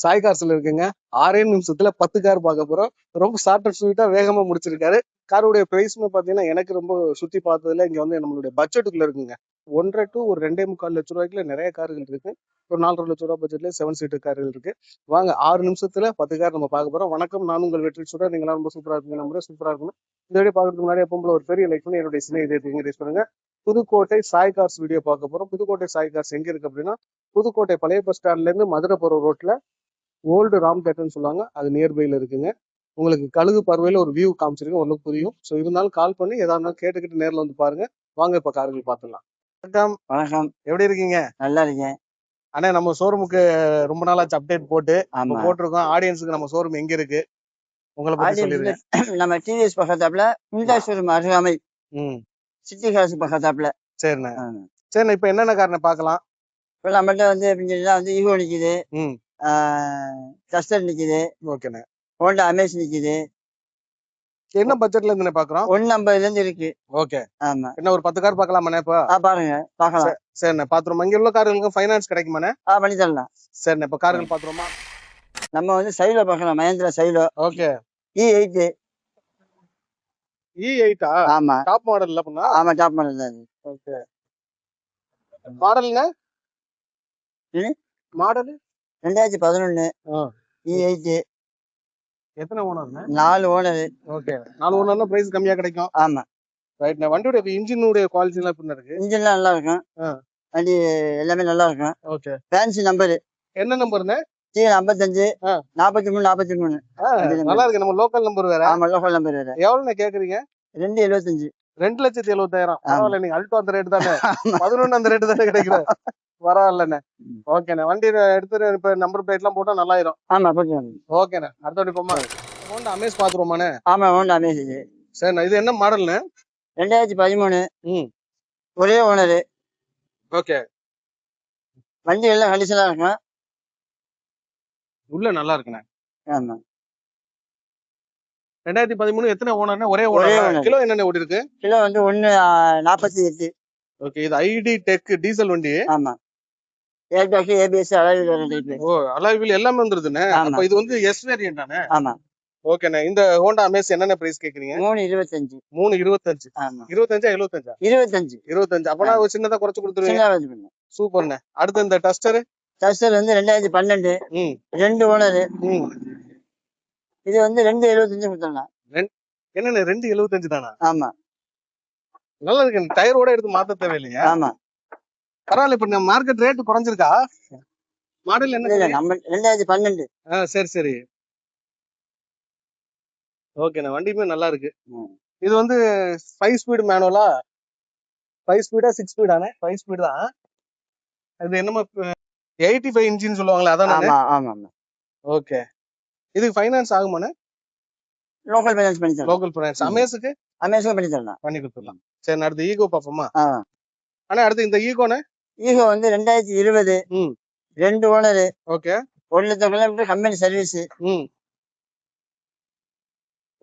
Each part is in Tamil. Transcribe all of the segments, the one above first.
சாய் கார்ஸ்ல இருக்குங்க. 6 நிமிஷத்துல 10 கார் பார்க்க போறோம். ரொம்ப ஷார்ட் அண்ட் ஸ்வீட்டா வேகமா முடிச்சிருக்காரு. காருடைய பிரைஸ்னு பாத்தீங்கன்னா எனக்கு ரொம்ப சுத்தி பார்த்ததுல இங்க வந்து நம்மளுடைய பட்ஜெட்டுக்குள்ள இருக்குங்க. 1.5 to ஒரு 2.25 லட்ச ரூபாய்க்குள்ள நிறைய கார்கள் இருக்கு. ஒரு 4.5 லட்ச ரூபாய் பட்ஜெட்ல 7 சீட்டர் கார்கள் இருக்கு. வாங்க 6 நிமிஷத்துல 10 கார் நம்ம பார்க்க போறோம். வணக்கம், நான் உங்கள் வெற்றி சொல்றேன். நீங்க ரொம்ப சூப்பரா இருக்கீங்க, நம்புறேன் சூப்பரா இருக்கணும். இந்த வீடியோ பார்க்கறதுக்கு முன்னாடி எப்பவும் ஒரு பெரிய லைக் பண்ணி என்னுடைய சின்ன ரேஸ் பண்ணுங்க. புதுக்கோட்டை சாய் கார்ஸ் வீடியோ பார்க்க போறோம். புதுக்கோட்டை சாய் கார்ஸ் எங்க இருக்கு அப்படின்னா, புதுக்கோட்டை பழைய பஸ் ஸ்டாண்ட்ல இருந்து மதுரை போற ரோட்ல ஓல்டு ராம் தேட்டர்னு சொல்லுவாங்க, அது நியர்பைல இருக்குங்க. உங்களுக்கு கழுகு பார்வையில ஒரு வியூ காமிச்சிருக்கேன், உங்களுக்கு புரியும். ஸோ இருந்தாலும் கால் பண்ணி எதா இருந்தாலும் கேட்டுக்கிட்டு நேரில் வந்து பாருங்க. வாங்க இப்ப கார்கள் பார்த்துடலாம். வணக்கம். வணக்கம். எப்படி இருக்கீங்க? நல்லா இருக்கேன் அண்ணா. நம்ம ஷோரூமுக்கு ரொம்ப நாளாச்சு அப்டேட் போட்டு போட்டிருக்கோம். ஆடியன்ஸுக்கு நம்ம ஷோரூம் எங்க இருக்கு உங்களை பத்தி சொல்லிருங்க. நம்ம டிவிஎஸ் பக்கத்தாப்புல ஹுண்டாய் ஷோரூம் அருகாமை சிட்டி ஹார்ஸ் பக்கத்தாப்புல. சரிண்ணே. சரிண்ணே, இப்ப என்னென்ன காரணம் பார்க்கலாம்? இப்போ நம்மகிட்ட வந்து வந்து ஈகோ நிக்குது, டஸ்டர் நிக்குது, ஓகேண்ணே. ஹோண்டா அமேஸ் நிக்குது. என்ன பட்ஜெட்ல இருந்து பாக்குறோம்? 150 இருந்து இருக்கு. ஓகே. ஆமா. என்ன ஒரு 10 கார் பார்க்கலாமாண்ணே? இப்போ பாருங்க, பார்க்கலாம். சரிண்ணே, பாத்துருவோம். இங்க உள்ள கார்களுக்கு ஃபைனான்ஸ் கிடைக்குமாண்ணே? பண்ணி தரலாம். சரிண்ணே, இப்ப கார்கள் பாத்துருவோமா? நம்ம வந்து சைலோ பார்க்கலாம், Mahindra Xylo. Okay. E8. E8 ஆமா, டாப் மாடல் இல்ல பண்ணா? ஆமா, டாப் மாடல் தான். ஓகே. மாடல்ங்க? Model 2011 E8. எத்தனை ஓனர்ண்ணே? 4 ஓனர். ஓகே. 4 ஓனர்னா பிரைஸ் கம்மியா கிடைக்கும். ஆமா. ரைட்ண்ணே. வண்டியோட இன்ஜினுடைய குவாலிட்டி எல்லாம் எப்படி இருக்கு? இன்ஜின்லாம் நல்லா இருக்கும். வண்டி எல்லாமே நல்லா இருக்கும். ஓகே. Fancy number. என்ன நம்பர்ண்ணே? T55 43 43. நல்லா இருக்கு. நம்ம லோக்கல் நம்பர் வேற. ஆமா, லோக்கல் நம்பர் வேற. எவ்வளவுண்ணே கேக்குறீங்க? 2,75. 2,70,000. பரவாயில்ல, நீங்க அல்டோ அந்த ரேட் தானே, 11 அந்த ரேட் தானே கிடைக்கும். பரவாயில்லண்ணே. ஓகேண்ணே. வண்டி எடுத்து இப்ப நம்பர் பிளேட் எல்லாம் போட்டா நல்லாயிரும். ஆமா, போட்டுருவாங்க. ஓகேண்ணே. அடுத்த வண்டி போமா? ஹோண்டா அமேஸ் பாத்துருவோமாண்ணே? ஆமா, ஹோண்டா அமேஸ். சரிண்ணே. இது என்ன மாடல்ண்ணே? 2013. ஒரே ஓனர். ஓகே. வண்டி எல்லாம் கண்டிஷனா இருக்கும். உள்ள நல்லா இருக்குண்ணே. ஆமா. 2013. எத்தனை ஓனர்னா? ஒரே ஓனர். கிலோ என்னென்ன ஓடி இருக்கு? கிலோ வந்து 148. ஓகே. இது ஐடி டெக் டீசல் வண்டி. ஆமா. Airbag, ABS, alloy wheel type. ஓ, அலாய் வீல் எல்லாமே வந்துருதுண்ணே. அப்ப இது வந்து எஸ் வேரியன்ட் தானே? ஆமா. ஓகேண்ணே. இந்த ஹோண்டா அமேஸ் என்னென்ன பிரைஸ் கேக்குறீங்க? 325. 325. ஆமா. 25 75? 25. அப்பனா ஒரு சின்னதா குறைச்சு கொடுத்துருவீங்க. சூப்பர்ண்ணே. அடுத்து இந்த டஸ்டர் வந்து 2012. 2 ஓனர். இது வந்து 275 கொடுத்துடலாம். என்னண்ணே 275 தானா? ஆமா. நல்லா இருக்கு. டயரோட எடுத்து மாத்த தேவையில்லையா? ஆமா. பரவாயில்ல. இப்ப நம்ம மார்க்கெட் ரேட் குறைஞ்சிருக்கா? மாடல் என்ன? நம்ம 2012. சரி சரி. ஓகேண்ணே. வண்டியுமே நல்லா இருக்கு. இது வந்து 5 ஸ்பீடு மேனுவலா? 5 ஸ்பீடா 6 ஸ்பீடானே? 5 ஸ்பீடு தான். இது என்னமா 85 இன்ஜின் சொல்லுவாங்களே அதானே? ஆமா ஆமா ஆமா. ஓகே. இதுக்கு ஃபைனான்ஸ் ஆகுமானே? லோக்கல் ஃபைனான்ஸ் பண்ணி தரலாம். Local finance. அமேஸ்க்கு பண்ணி தரலாம். பண்ணி கொடுத்துடலாம். சரி, அடுத்து ஈகோ பாப்போமா? அண்ணா, அடுத்து இந்த ஈகோனே? ஈகோ வந்து 2020. 2 ஓனர். ஓகே. 1 லட்சம் கிலோமீட்டர் கம்பெனி சர்வீஸ்.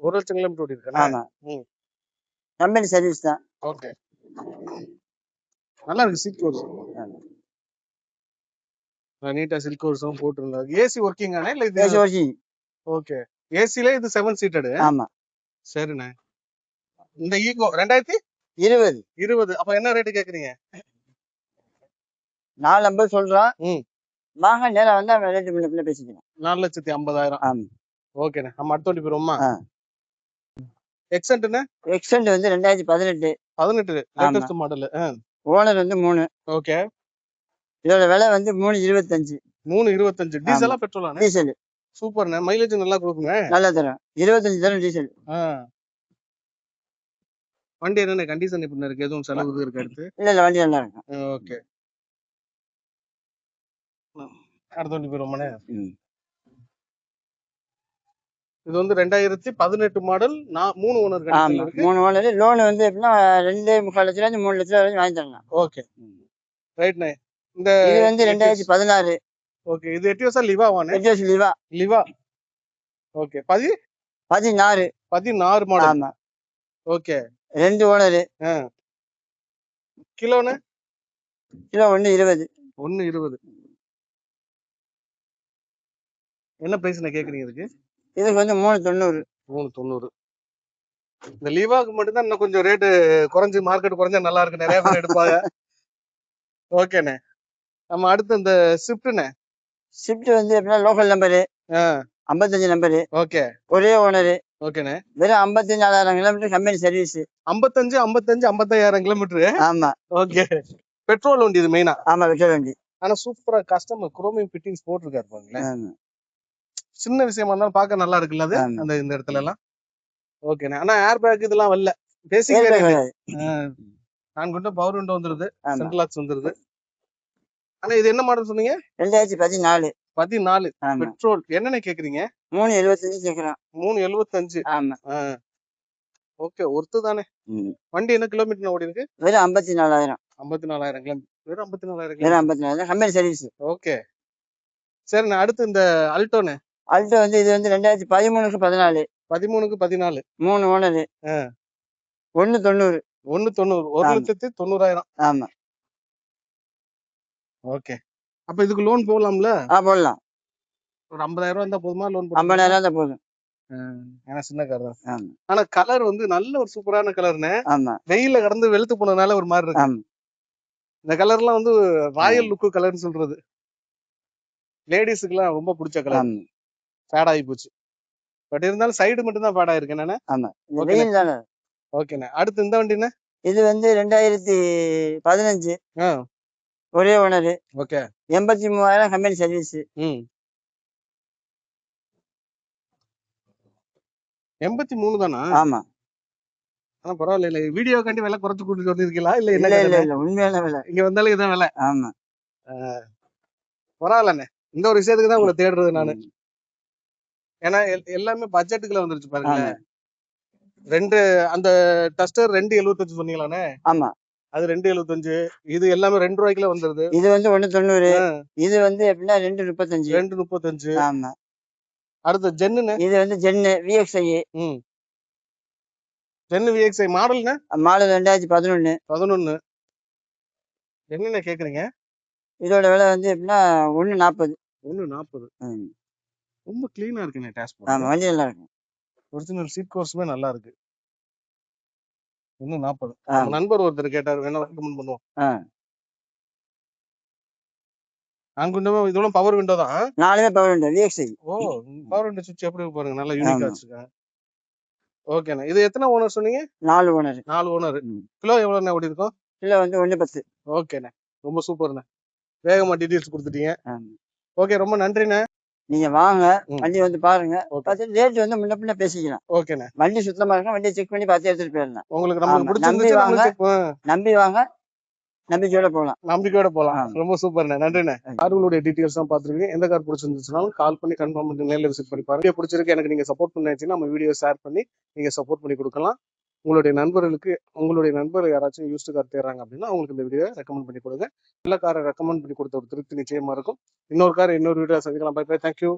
1 லட்சம் கிலோமீட்டர் ஓடி இருக்கு. ஆமா. கம்பெனி சர்வீஸ் தான். ஓகே. நல்லா இருக்கு. சீட் கோர்ஸ் நீட்டா சில்க் கோர்ஸும் போட்டுருந்தாங்க. ஏசி ஒர்க்கிங் ஆனே இல்ல? இது ஏசி ஒர்க்கிங். ஓகே. ஏசில இது 7 சீட்டட். ஆமா. சரிண்ணே. இந்த ஈகோ 2020. அப்ப என்ன ரேட் கேக்குறீங்க? 450 சொல்றோம். வாங்க, நேரா வந்தா ரேட் முன்ன பேசிக்கலாம். 4,50,000. ஆமா. ஓகேண்ணே. நம்ம அடுத்த வண்டி போறோமா? எக்ஸென்ட்ண்ணே? எக்ஸென்ட் வந்து 2018. 18 லேட்டஸ்ட் மாடல். ஓனர் வந்து 3. ஓகே. இதோட விலை வந்து 325. 325. டீசலா பெட்ரோலா? டீசல். சூப்பர்ண்ணே. மைலேஜ் நல்லா கொடுக்குங்க. நல்லா தரும். 25 தரும் டீசல். வண்டி என்ன கண்டிஷன் எப்படி இருக்கு? எதுவும் செலவு இருக்கு அடுத்து? இல்ல, வண்டி நல்லா இருக்கும். ஓகே. அடுத்த வண்டி போறோமானே? இது வந்து 2018 மாடல். 3 ஓனர் கண்டிஷன்ல இருக்கு. 3 ஓனர். லோன் வந்து எப்படின்னா 2.25 லட்சம் இருந்து 3 லட்சம் வரைக்கும் வாங்கி தரலாம். ஓகே. ரைட்ண்ணே. இந்த இது வந்து 2016. ஓகே. இது எட்டியோஸா லிவாவானே? எட்டியோஸ் லிவா. ஓகே. 16 மாடல். ஆமா. ஓகே. 2 ஓனர். கிலோனே? கிலோ 120. என்ன பிரைஸ் நான் கேக்குறீங்க இதுக்கு? இதுக்கு வந்து 390. 390. இந்த லீவாக்கு மட்டும்தான் இன்னும் கொஞ்சம் ரேட்டு குறைஞ்சு மார்க்கெட் குறைஞ்சா நல்லா இருக்கு, நிறைய பேர் எடுப்பாங்க. ஓகேண்ணே. நம்ம அடுத்து இந்த ஸ்விஃப்ட்ண்ணே. ஷிஃப்ட் வந்து எப்படின்னா லோக்கல் நம்பரு, 55 நம்பரு, ஓகே ஒரே ஓனரு, ஓகேண்ணே. வெறும் 54,000 கிலோமீட்டர் கம்பெனி சர்வீஸ். 55 55 55,000 கிலோமீட்டர். ஆமா ஓகே. பெட்ரோல் வண்டி இது மெயினா. ஆமா பெட்ரோல் வண்டி. ஆனா சூப்பரா கஸ்டமர் குரோமியம் ஃபிட்டிங்ஸ் போட்டிருக்காரு பாருங்களேன். ஆமா சின்ன விஷயமா இருந்தாலும் பார்க்க நல்லா இருக்குல்ல அது ஆமா. அந்த இந்த இடத்துல எல்லாம். ஓகேண்ணே. ஆனா ஏர் பேக் இதெல்லாம் வரல, பேசிக் Airbag வேரியன்ட். வராது. நான் கொண்ட பவர் விண்டோ வந்துருது, ஆமா சென்ட்ரல் லாக்ஸ் வந்துருது. ஆனா இது என்ன மாடல் சொன்னீங்க? 2014. 14. ஆமா பெட்ரோல் என்னென்ன கேக்குறீங்க? 375 கேக்குறான். 375. ஆமா ஓகே, ஒர்த்து தானே. ம். வண்டி என்ன கிலோமீட்டர் ஓடி இருக்கு? வெறும் 54,000. 54,000 கிலோமீட்டர். வெறும் 54,000 வெறும் கிலோமீட்டர். 54,000 company service. ஓகே சரிண்ணே. அடுத்து இந்த அல்டோண்ணே. அல்டோ வந்து இது வந்து 2013க்கு 14. 13க்கு 14. 3 ஓனரு. 190. 190. ஆமா 1,90,000. ஆமா ஓகே. அப்ப இதுக்கு லோன் போடலாம்ல? போடலாம். ஒரு 50,000 இருந்தா போதுமா லோன் போடலாமா? 50,000 தான் போதும். ஏன்னா சின்ன கார் தான். ஆமா ஆனா கலர் வந்து நல்ல ஒரு சூப்பரான கலர்ண்ணே. ஆமா வெயில்ல கடந்து வெளுத்து போனதுனால ஒரு மாதிரி இருக்கு. ஆமா இந்த கலர்லாம் வந்து ராயல் லுக்கு கலர்னு சொல்றது. லேடிஸுக்குலாம் ரொம்ப பிடிச்ச கலர். ஆமா ஃபேட் ஆகி போச்சு. பட் இருந்தாலும் சைடு மட்டும் தான் ஃபேட் ஆயிருக்கு என்னண்ணே. ஆமா இந்த ஓகேண்ணே. வெயில் தானே. ஓகேண்ணே. அடுத்து இந்த வண்டிண்ணே. இது வந்து 2015 ஆ ஒரே ஓனரு. ஓகே. 83,000 company service. 83 தானா? ஆமா ஆனா பரவாயில்ல. வீடியோ காண்டி விலை குறைச்சு கூட்டிட்டு வந்திருக்கீங்களா இல்ல என்ன இல்ல இல்ல கதை? இல்ல உண்மையான விலை. இங்க வந்தாலும் இதான் விலை. ஆமா பரவாயில்லண்ணே. இந்த ஒரு விஷயத்துக்கு தான் உங்களை தேடுறது நானு. ம். ஏன்னா எல்லாமே பட்ஜெட்டுக்குள்ள வந்துருச்சு பாருங்களேன். ஆமா ரெண்டு அந்த டஸ்டர் 275 சொன்னீங்களாண்ணே. ஆமா அது 275. இது எல்லாமே 2 ரூபாய்க்குள்ள வந்துருது. இது வந்து 190. இது வந்து எப்படின்னா 235. 235. ஆமா அடுத்து ஜென்னுண்ணே. இது வந்து ஜென்னு VXI. ஜென்னு VXI மாடல்ண்ணே. மாடல் 2011. 11. என்னென்ன கேக்குறீங்க? இதோட விலை வந்து எப்படின்னா 140. 140. ரொம்ப கிளீனா இருக்குண்ணே ஆமா டேஷ்போர்ட். வண்டி நல்லா இருக்கும். ஒரிஜினல் சீட் கோர்ஸுமே நல்லா இருக்கு. 140. ஆமா நம்ம நண்பர் ஒருத்தர் கேட்டாரு, வேணா ரெக்கமெண்ட் பண்ணுவோம். நாங்க இன்னும் இதோட பவர் விண்டோ தான். 4மே பவர் விண்டோ VXI. ஓ, பவர் விண்டோ சுவிட்ச் எப்படி இருக்கு பாருங்க, நல்லா யூனிக்கா ஆமா வச்சிருக்காங்க. ஓகேண்ணே. இது எத்தனை ஓனர் சொன்னீங்க? 4 ஓனர். 4 ஓனர். கிலோ எவ்வளோண்ணே ஓடி இருக்கும்? கிலோ வந்து 110. ஓகேண்ணே. ரொம்ப சூப்பர்ண்ணே. வேகமா டீடைல்ஸ் கொடுத்துட்டீங்க. ஆமா ஓகே, ரொம்ப நன்றிண்ணே. நீங்க வாங்க, ம். வண்டி வந்து பாருங்க. ஓகே பார்த்துட்டு ரேட் வந்து முன்ன பின்ன பேசிக்கலாம். ஓகேண்ணே. வண்டி சுத்தமா இருக்கும். வண்டியை செக் பண்ணி பார்த்து எடுத்துட்டு போயிடலாம். உங்களுக்கு ஆமா நம்மளுக்கு நம்பி பிடிச்சிருந்துச்சு வாங்க, நம்மளுக்கு நம்பி வாங்க, நம்பிக்கையோட போகலாம். நம்பிக்கையோட போலாம். ஆமா ரொம்ப சூப்பர்ண்ணே. நன்றிண்ணே. கார்களுடைய டீடைல்ஸ் தான் பார்த்துருக்கீங்க. எந்த கார் பிடிச்சிருந்துச்சுனாலும் கால் பண்ணி கன்ஃபார்ம் பண்ணி நேரில் விசிட் பண்ணி பாருங்க. வீடியோ பிடிச்சிருக்கு, எனக்கு நீங்க சப்போர்ட் பண்ணிச்சுன்னா நம்ம வீடியோ ஷேர் பண்ணி நீங்க சப்போர்ட் பண்ணி கொடுக்கலாம். உங்களுடைய நண்பர் யாராச்சும் யூஸ்டு கார் தேடுறாங்க அப்படின்னா அவங்களுக்கு இந்த வீடியோ ரெக்கமெண்ட் பண்ணி கொடுங்க. நல்ல காரை ரெக்கமெண்ட் பண்ணி கொடுத்த ஒரு திருப்தி நிச்சயமா இருக்கும். இன்னொரு கார் இன்னொரு வீடியோ சந்திக்கலாம். Bye bye. தேங்க்யூ.